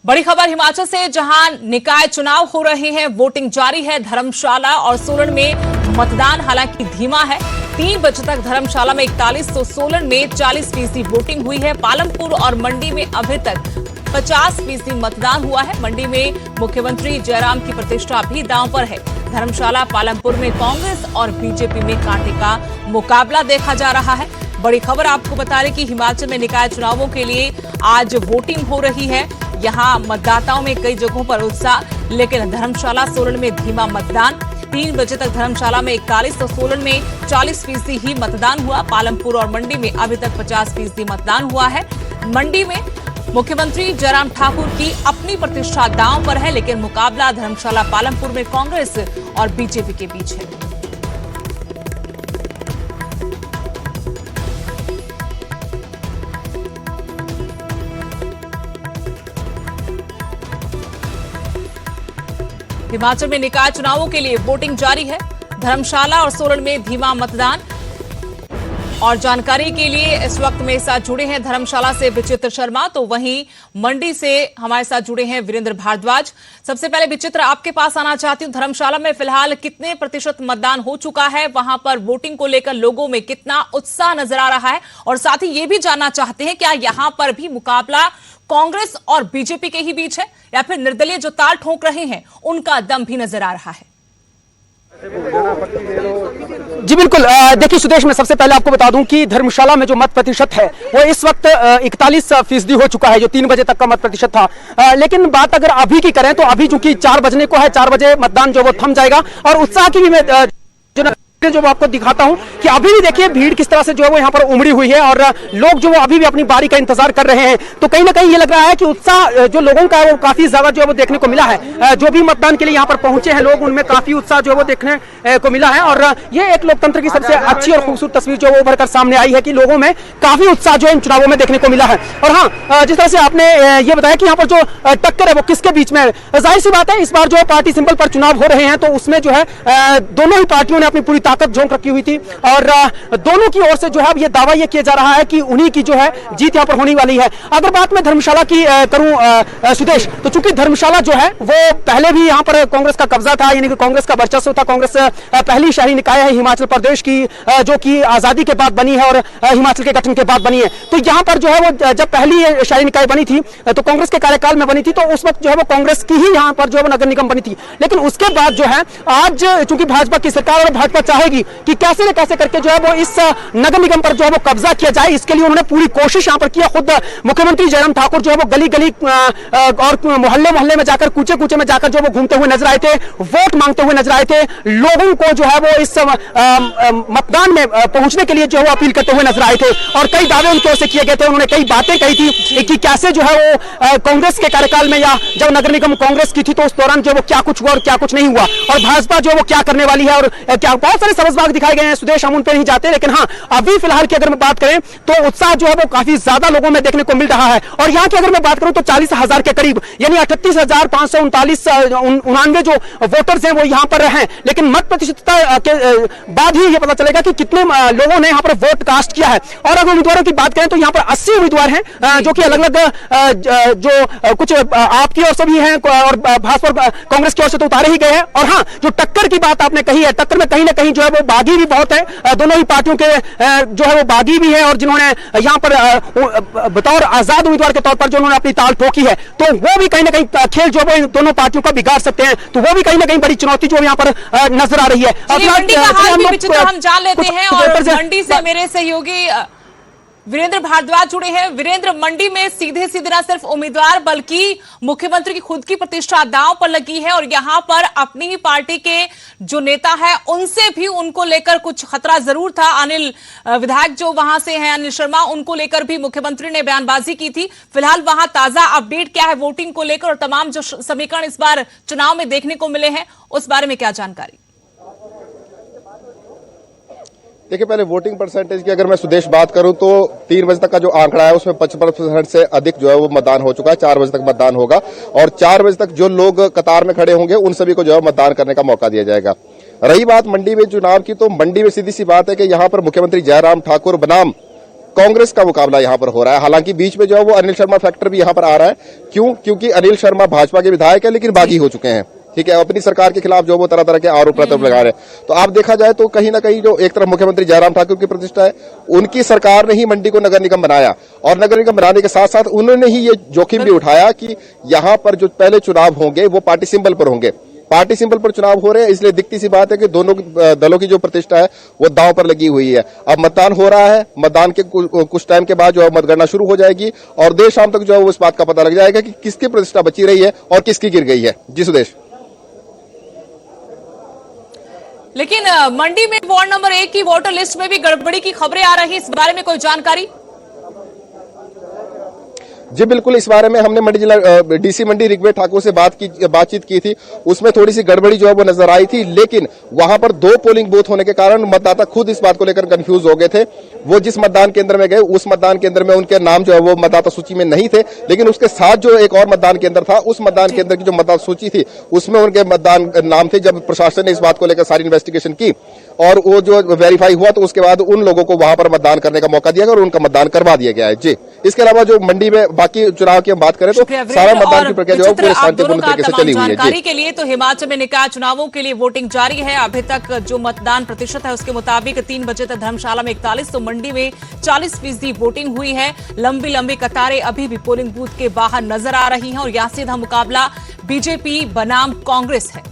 बड़ी खबर हिमाचल से, जहां निकाय चुनाव हो रहे हैं, वोटिंग जारी है। धर्मशाला और सोलन में मतदान हालांकि धीमा है। 3 बजे तक धर्मशाला में 41 तो सोलन में 40% वोटिंग हुई है। पालमपुर और मंडी में अभी तक 50% मतदान हुआ है। मंडी में मुख्यमंत्री जयराम की प्रतिष्ठा भी दांव पर है। धर्मशाला पालमपुर में कांग्रेस और बीजेपी में कांटे का मुकाबला देखा जा रहा है। बड़ी खबर आपको बता रहे कि हिमाचल में निकाय चुनावों के लिए आज वोटिंग हो रही है। यहां मतदाताओं में कई जगहों पर उत्साह, लेकिन धर्मशाला सोलन में धीमा मतदान। 3 बजे तक धर्मशाला में 41 तो सोलन में 40% ही मतदान हुआ। पालमपुर और मंडी में अभी तक 50% मतदान हुआ है। मंडी में मुख्यमंत्री जयराम ठाकुर की अपनी प्रतिष्ठा दांव पर है, लेकिन मुकाबला धर्मशाला पालमपुर में कांग्रेस और बीजेपी के बीच है। हिमाचल में निकाय चुनावों के लिए वोटिंग जारी है। धर्मशाला और सोलन में धीमा मतदान। और जानकारी के लिए इस वक्त मेरे साथ जुड़े हैं धर्मशाला से विचित्र शर्मा, तो वहीं मंडी से हमारे साथ जुड़े हैं वीरेंद्र भारद्वाज। सबसे पहले विचित्र, आपके पास आना चाहती हूं, धर्मशाला में फिलहाल कितने प्रतिशत मतदान हो चुका है? वहां पर वोटिंग को लेकर लोगों में कितना उत्साह नजर आ रहा है? और साथ ही ये भी जानना चाहते हैं क्या यहां पर भी मुकाबला कांग्रेस और बीजेपी के ही बीच है, या फिर निर्दलीय जो ताल ठोक रहे हैं उनका दम भी नजर आ रहा है? जी बिल्कुल, देखिए सुदेश, मैं सबसे पहले आपको बता दूं कि धर्मशाला में जो मत प्रतिशत है वो इस वक्त 41% हो चुका है, जो 3 बजे तक का मत प्रतिशत था। लेकिन बात अगर अभी की करें तो अभी चूंकि 4 बजने को है, 4 बजे मतदान जो वो थम जाएगा। और उत्साह की भी मैं जो आपको दिखाता हूं कि अभी भी देखिए भीड़ किस तरह से जो है वो यहाँ पर उमड़ी हुई है और लोग जो वो अभी भी अपनी बारी का इंतजार कर रहे हैं। तो कहीं ना कहीं ये लग रहा है कि उत्साह जो लोगों का है वो काफी ज्यादा जो है वो देखने को मिला है। जो भी मतदान के लिए यहाँ पर पहुंचे हैं लोग, उनमें काफी उत्साह जो है वो देखने को मिला है। और ये एक लोकतंत्र की सबसे अच्छी और खूबसूरत तस्वीर जो वो उभर कर सामने आई है कि लोगों में काफी उत्साह जो है इन चुनावों में देखने को मिला है। और हाँ, जिस तरह से आपने ये बताया कि यहाँ पर जो टक्कर है वो किसके बीच में है, जाहिर सी बात है इस बार जो पार्टी सिंबल पर चुनाव हो रहे हैं तो उसमें जो है दोनों ही पार्टियों ने अपनी पूरी ताकत झोंक रखी हुई थी। और दोनों की ओर से जो है अब ये दावा ये किया जा रहा है कि उन्हीं की जो है जीत यहाँ पर होने वाली है। अगर बात मैं धर्मशाला की करूं सुदेश, तो चूंकि धर्मशाला जो है वो पहले भी यहाँ पर कांग्रेस का कब्जा था, यानी कि कांग्रेस का वर्चस्व था। कांग्रेस पहली शहरी निकाय है हिमाचल प्रदेश की जो कि आजादी के बाद बनी है और हिमाचल के गठन के बाद बनी है। तो यहाँ पर जो है वो जब पहली शहरी निकाय बनी थी तो कांग्रेस के कार्यकाल में बनी थी, तो उस वक्त जो है वो कांग्रेस की ही यहाँ पर जो है नगर निगम बनी थी। लेकिन उसके बाद जो है आज चूंकि भाजपा की सरकार और भाजपा चाहेगी कि कैसे न कैसे करके जो है वो इस नगर निगम पर जो है वो कब्जा किया जाए, इसके लिए उन्होंने पूरी कोशिश यहाँ पर किया। खुद मुख्यमंत्री जयराम ठाकुर जो है वो गली गली और मोहल्ले मोहल्ले में जाकर, कूचे कूचे में जाकर जो वो घूमते हुए नजर आए थे, वोट मांगते हुए नजर आए थे, लोगों को जो है वो इस मतदान में पहुंचने के लिए जो है वो अपील करते हुए नजर आए थे। और कई दावे उनकी ओर से किए गए थे, उन्होंने कई बातें कही थी कि कैसे जो है वो कांग्रेस के कार्यकाल में या जब नगर निगम कांग्रेस की थी तो उस दौरान जो वो क्या कुछ हुआ और क्या कुछ नहीं हुआ, और भाजपा जो वो क्या करने वाली है और क्या। बहुत सारे समझबाग दिखाए गए हैं सुदेश, हम उन पर नहीं जाते। लेकिन हाँ, अभी फिलहाल की अगर मैं बात करें तो उत्साह जो है वो काफी ज्यादा लोगों में देखने को मिल रहा है। और यहाँ की अगर मैं बात करूं तो 40,000 के करीब, यानी 38,539 जो वोटर्स हैं वो यहाँ पर हैं। लेकिन मत प्रतिशतता के बाद ही ये पता चलेगा कि कितने लोगों ने यहाँ पर वोट कास्ट किया है। और अगर उम्मीदवारों की बात करें तो यहाँ पर 80 उम्मीदवार हैं जो कि अलग अलग जो कुछ आपकी ओर से भी हैं और भाजपा और कांग्रेस की ओर से तो उतारे ही गए हैं। और हाँ, जो टक्कर की बात आपने कही है, टक्कर में कहीं ना कहीं जो है वो बागी भी बहुत है। दोनों ही पार्टियों के जो है वो बागी भी है, और जिन्होंने यहाँ पर बतौर आजाद उम्मीदवार के तौर पर जो उन्होंने अपनी ताल ठोकी है, तो वो भी कहीं ना कहीं खेल जो है दोनों पार्टियों का बिगाड़ सकते हैं। तो वो भी कहीं ना कहीं बड़ी चुनौती जो यहाँ पर नजर आ रही है। मंडी का हाल भी विचित्र हम जान लेते हैं, और मंडी से मेरे सहयोगी वीरेंद्र भारद्वाज जुड़े हैं। वीरेंद्र, मंडी में सीधे सीधे न सिर्फ उम्मीदवार बल्कि मुख्यमंत्री की खुद की प्रतिष्ठा दांव पर लगी है, और यहां पर अपनी ही पार्टी के जो नेता है उनसे भी उनको लेकर कुछ खतरा जरूर था। अनिल विधायक जो वहां से हैं, अनिल शर्मा, उनको लेकर भी मुख्यमंत्री ने बयानबाजी की थी। फिलहाल वहां ताजा अपडेट क्या है वोटिंग को लेकर, और तमाम जो समीकरण इस बार चुनाव में देखने को मिले हैं उस बारे में क्या जानकारी? देखिए, पहले वोटिंग परसेंटेज की अगर मैं सुदेश बात करूं तो 3 बजे तक का जो आंकड़ा है उसमें 55% से अधिक जो है वो मतदान हो चुका है। 4 बजे तक मतदान होगा और 4 बजे तक जो लोग कतार में खड़े होंगे उन सभी को जो है मतदान करने का मौका दिया जाएगा। रही बात मंडी में चुनाव की, तो मंडी में सीधी सी बात है कि यहाँ पर मुख्यमंत्री जयराम ठाकुर बनाम कांग्रेस का मुकाबला यहां पर हो रहा है। हालांकि बीच में जो है वो अनिल शर्मा फैक्टर भी यहां पर आ रहा है। क्यों? क्योंकि अनिल शर्मा भाजपा के विधायक है लेकिन बागी हो चुके हैं, ठीक है, अपनी सरकार के खिलाफ जो वो तरह तरह के आरोप प्रत्यारोप लगा रहे हैं। तो आप देखा जाए तो कहीं ना कहीं जो एक तरफ मुख्यमंत्री जयराम ठाकुर की प्रतिष्ठा है, उनकी सरकार ने ही मंडी को नगर निगम बनाया और नगर निगम बनाने के साथ साथ उन्होंने ही ये जोखिम भी उठाया कि यहां पर जो पहले चुनाव होंगे वो पार्टी सिंबल पर होंगे। पार्टी सिंबल पर चुनाव हो रहे हैं, इसलिए दिखती सी बात है कि दोनों दलों की जो प्रतिष्ठा है वो दांव पर लगी हुई है। अब मतदान हो रहा है, मतदान के कुछ टाइम के बाद जो है मतगणना शुरू हो जाएगी और देर शाम तक जो है उस बात का पता लग जाएगा कि किसकी प्रतिष्ठा बची रही है और किसकी गिर गई है। जी सुदेश। लेकिन मंडी में वार्ड नंबर 1 की वोटर लिस्ट में भी गड़बड़ी की खबरें आ रही, इस बारे में कोई जानकारी? जी बिल्कुल, इस बारे में हमने मंडी जिला डीसी मंडी ऋग्वेद ठाकुर से बातचीत की थी। उसमें थोड़ी सी गड़बड़ी जो है वो नजर आई थी, लेकिन वहां पर 2 पोलिंग बूथ होने के कारण मतदाता खुद इस बात को लेकर कंफ्यूज हो गए थे। वो जिस मतदान केंद्र में गए उस मतदान केंद्र में उनके नाम जो है वो मतदाता सूची में नहीं थे, लेकिन उसके साथ जो एक और मतदान केंद्र था, उस मतदान केंद्र की जो मतदाता सूची थी उसमें उनके मतदान नाम थे। जब प्रशासन ने इस बात को लेकर सारी इन्वेस्टिगेशन की और वो जो वेरीफाई हुआ तो उसके बाद उन लोगों को वहां पर मतदान करने का मौका दिया गया और उनका मतदान करवा दिया गया है। जी, इसके अलावा जो मंडी में बाकी चुनाव की हम बात करें तो सारा मतदान की प्रक्रिया जो है पूरे शांतिपूर्ण तरीके से चली हुई है। जानकारी के लिए तो हिमाचल में निकाय चुनावों के लिए वोटिंग जारी है। अभी तक जो मतदान प्रतिशत है उसके मुताबिक 3 बजे तक धर्मशाला में 41 तो मंडी में 40% वोटिंग हुई है। लंबी लंबी कतारें अभी भी पोलिंग बूथ के बाहर नजर आ रही हैं और यहां सीधा मुकाबला बीजेपी बनाम कांग्रेस है।